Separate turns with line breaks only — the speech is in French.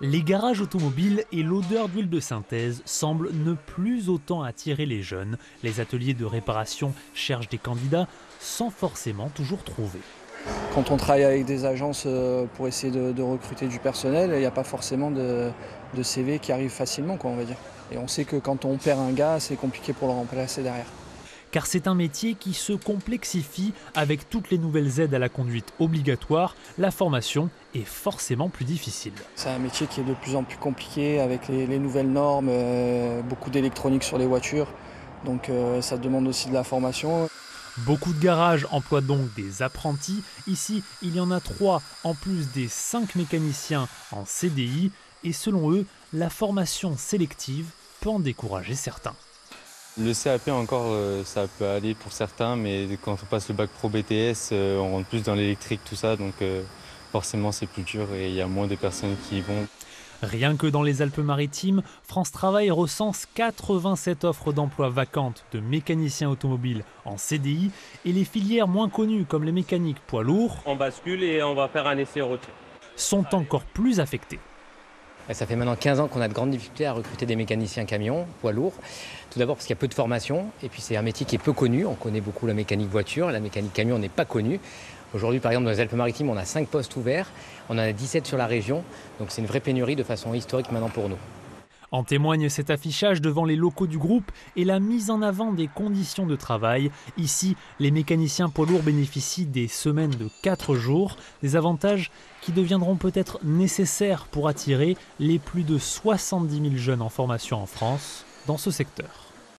Les garages automobiles et l'odeur d'huile de synthèse semblent ne plus autant attirer les jeunes. Les ateliers de réparation cherchent des candidats sans forcément toujours trouver.
Quand on travaille avec des agences pour essayer de recruter du personnel, il n'y a pas forcément de CV qui arrivent facilement, on va dire. Et on sait que quand on perd un gars, c'est compliqué pour le remplacer derrière.
Car c'est un métier qui se complexifie avec toutes les nouvelles aides à la conduite obligatoires. La formation est forcément plus difficile.
C'est un métier qui est de plus en plus compliqué avec les nouvelles normes, beaucoup d'électronique sur les voitures. Donc ça demande aussi de la formation.
Beaucoup de garages emploient donc des apprentis. Ici, il y en a 3 en plus des 5 mécaniciens en CDI. Et selon eux, la formation sélective peut en décourager certains.
Le CAP encore, ça peut aller pour certains, mais quand on passe le bac pro BTS, on rentre plus dans l'électrique, tout ça, donc forcément c'est plus dur et il y a moins de personnes qui y vont.
Rien que dans les Alpes-Maritimes, France Travail recense 87 offres d'emploi vacantes de mécaniciens automobiles en CDI et les filières moins connues comme les mécaniques poids lourds
On bascule et on va faire un essai routier.
sont encore plus affectées.
Ça fait maintenant 15 ans qu'on a de grandes difficultés à recruter des mécaniciens camions, poids lourds. Tout d'abord parce qu'il y a peu de formation et puis c'est un métier qui est peu connu. On connaît beaucoup la mécanique voiture, la mécanique camion n'est pas connue. Aujourd'hui, par exemple, dans les Alpes-Maritimes, on a 5 postes ouverts, on en a 17 sur la région. Donc c'est une vraie pénurie de façon historique maintenant pour nous.
En témoigne cet affichage devant les locaux du groupe et la mise en avant des conditions de travail. Ici, les mécaniciens poids lourds bénéficient des semaines de 4 jours, des avantages qui deviendront peut-être nécessaires pour attirer les plus de 70 000 jeunes en formation en France dans ce secteur.